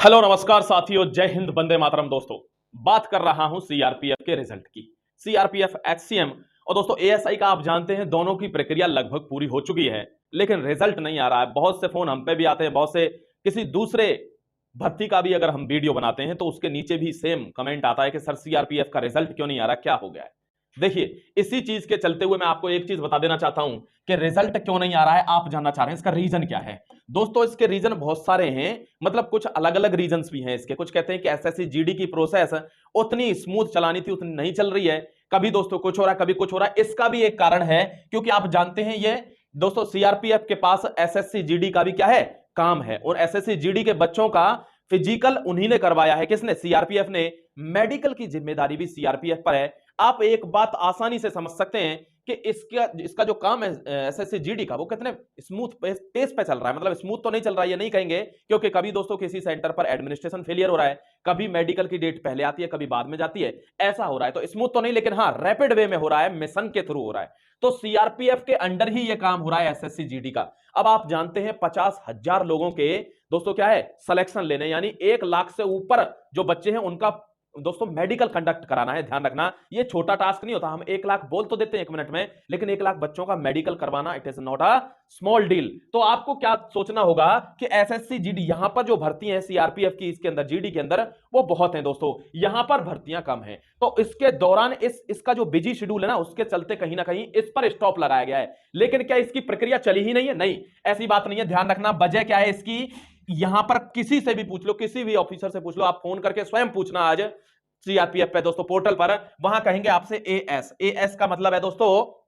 Hello नमस्कार साथियों, जय हिंद, वंदे मातरम। दोस्तों, बात कर रहा हूं सीआरपीएफ के रिजल्ट की। सीआरपीएफ एचसीएम और दोस्तों एएसआई का आप जानते हैं, दोनों की प्रक्रिया लगभग पूरी हो चुकी है, लेकिन रिजल्ट नहीं आ रहा है। बहुत से फोन हम पे भी आते हैं, बहुत से किसी दूसरे भर्ती का भी अगर हम वीडियो बनाते हैं तो उसके नीचे भी सेम कमेंट आता है कि सर सीआरपीएफ का रिजल्ट क्यों नहीं आ रहा, क्या हो गया है। देखिए, इसी चीज के चलते हुए मैं आपको एक चीज बता देना चाहता हूं कि रिजल्ट क्यों नहीं आ रहा है। आप जानना चाह रहे हैं इसका रीजन क्या है। दोस्तों, इसके रीजन बहुत सारे हैं, मतलब कुछ अलग अलग रीजंस भी हैं इसके। कुछ कहते हैं कि एसएससी जीडी की प्रोसेस उतनी स्मूथ चलानी थी, उतनी नहीं चल रही है। कभी दोस्तों कुछ हो रहा है, कभी कुछ हो रहा है। इसका भी एक कारण है, क्योंकि आप जानते हैं ये दोस्तों सीआरपीएफ के पास एसएससी जीडी का भी क्या है, काम है। और एसएससी जीडी के बच्चों का फिजिकल उन्हीं ने करवाया है। किसने? सीआरपीएफ ने। मेडिकल की जिम्मेदारी भी सीआरपीएफ पर है। आप एक बात आसानी से समझ सकते हैं कि इसका जो काम है एसएससी जीडी का, वो कितने स्मूथ पेस पे चल रहा है। मतलब स्मूथ तो नहीं चल रहा है ये नहीं कहेंगे, क्योंकि कभी दोस्तों किसी सेंटर पर एडमिनिस्ट्रेशन फेलियर हो रहा है, कभी मेडिकल की डेट पहले आती है, कभी बाद में जाती है, ऐसा हो रहा है। तो स्मूथ तो नहीं, लेकिन हाँ रैपिड वे में हो रहा है, मिशन के थ्रू हो रहा है। तो सीआरपीएफ के अंडर ही ये काम हो रहा है एसएससी जीडी का। अब आप जानते हैं 50,000 लोगों के दोस्तों क्या है, सिलेक्शन लेने, यानी 1 लाख से ऊपर जो बच्चे हैं उनका दोस्तों मेडिकल कंडक्ट कराना है। ध्यान रखना, ये छोटा टास्क नहीं होता। हम 1 लाख बोल तो देते हैं 1 मिनट में, लेकिन 1 लाख बच्चों का मेडिकल करवाना, it is not a small deal. तो आपको क्या सोचना होगा कि एसएससी जीडी, यहां पर जो भर्ती है सीआरपीएफ की, इसके अंदर जीडी के अंदर, वो बहुत है दोस्तों, यहां पर भर्तियां कम है। तो इसके दौरान इसका जो बिजी शेड्यूल है ना, उसके चलते कहीं ना कहीं इस पर स्टॉप लगाया गया है। लेकिन क्या इसकी प्रक्रिया चली ही नहीं है? नहीं, ऐसी बात नहीं है। ध्यान रखना, वजह क्या है इसकी, यहां पर किसी से भी पूछ लो, किसी भी ऑफिसर से पूछ लो, आप फोन करके स्वयं पूछना आज सीआरपीएफ पे दोस्तों पोर्टल पर, वहां कहेंगे आपसे एएस। एएस का मतलब है दोस्तों,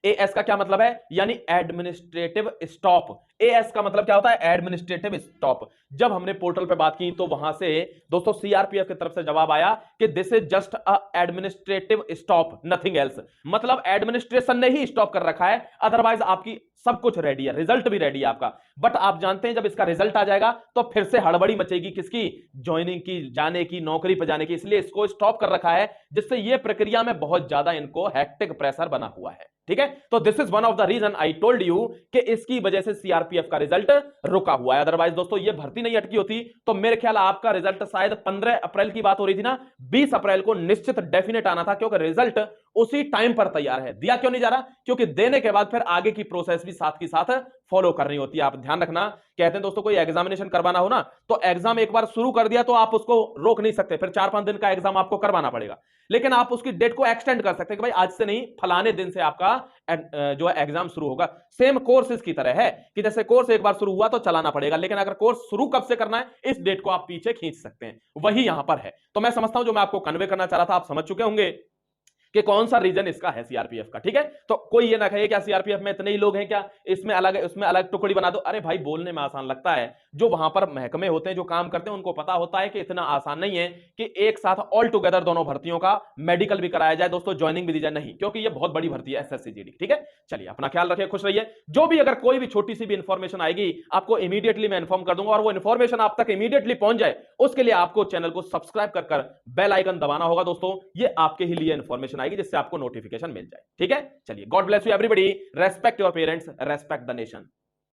एएस का क्या मतलब है, यानी एडमिनिस्ट्रेटिव स्टॉप। एएस का मतलब क्या होता है, एडमिनिस्ट्रेटिव स्टॉप। जब हमने पोर्टल पे बात की तो वहां से दोस्तों सीआरपीएफ की तरफ से जवाब आया कि this is just a administrative stop, nothing else. मतलब एडमिनिस्ट्रेशन ने ही स्टॉप कर रखा है, अदरवाइज आपकी सब कुछ रेडी है, रिजल्ट भी रेडी है आपका। बट आप जानते हैं जब इसका रिजल्ट आ जाएगा तो फिर से हड़बड़ी मचेगी, किसकी? ज्वाइनिंग की, जाने की, नौकरी पर जाने की। इसलिए इसको स्टॉप कर रखा है, जिससे ये प्रक्रिया में बहुत ज्यादा इनको हेक्टिक प्रेशर बना हुआ है। ठीक है, तो this is one of the reason I told you कि इसकी वजह से सीआरपीएफ का रिजल्ट रुका हुआ है। अदरवाइज दोस्तों ये भर्ती नहीं अटकी होती तो मेरे ख्याल आपका रिजल्ट शायद 15 अप्रैल की बात हो रही थी ना, 20 अप्रैल को निश्चित डेफिनेट आना था, क्योंकि रिजल्ट उसी टाइम पर तैयार है। दिया क्यों नहीं जा रहा? क्योंकि देने के बाद फिर आगे की प्रोसेस भी साथ की साथ फॉलो करनी होती है। आप ध्यान रखना, कहते हैं दोस्तों कोई एग्जामिनेशन करवाना हो ना, तो एग्जाम एक बार शुरू कर दिया तो आप उसको रोक नहीं सकते, फिर 4-5 दिन का एग्जाम आपको करवाना पड़ेगा। लेकिन आप उसकी डेट को एक्सटेंड कर सकते हैं कि भाई आज से नहीं, फलाने दिन से आपका जो है एग्जाम शुरू होगा। सेम कोर्सेज की तरह है कि जैसे कोर्स एक बार शुरू हुआ तो चलाना पड़ेगा, लेकिन अगर कोर्स शुरू कब से करना है, इस डेट को आप पीछे खींच सकते हैं। वही यहां पर है। तो मैं समझता हूं जो मैं आपको कन्वे करना चाह रहा था आप समझ चुके होंगे कि कौन सा रीजन इसका है सीआरपीएफ का। ठीक है, तो कोई ये ना कहे क्या सीआरपीएफ में इतने ही लोग हैं क्या, इसमें अलग है, उसमें अलग टुकड़ी बना दो। अरे भाई, बोलने में आसान लगता है, जो वहां पर महकमे होते हैं, जो काम करते हैं, उनको पता होता है कि इतना आसान नहीं है कि एक साथ ऑल टुगेदर दोनों भर्तियों का मेडिकल भी कराया जाए दोस्तों, ज्वाइनिंग भी दी जाए। नहीं, क्योंकि ये बहुत बड़ी भर्ती है एसएससी जीडी। ठीक है, चलिए अपना ख्याल रखिए, खुश रहिए। जो भी अगर कोई भी छोटी सी भी इंफॉर्मेशन आएगी आपको इमीडिएटली मैं इंफॉर्म कर दूंगा, और वो इंफॉर्मेशन आप तक इमीडिएटली पहुंच जाए उसके लिए आपको चैनल को सब्सक्राइब कर बेल आइकन दबाना होगा दोस्तों। ये आपके ही लिए इंफॉर्मेशन आएगी जिससे आपको नोटिफिकेशन मिल जाए। ठीक है, चलिए, God bless you everybody, respect your parents, respect the nation.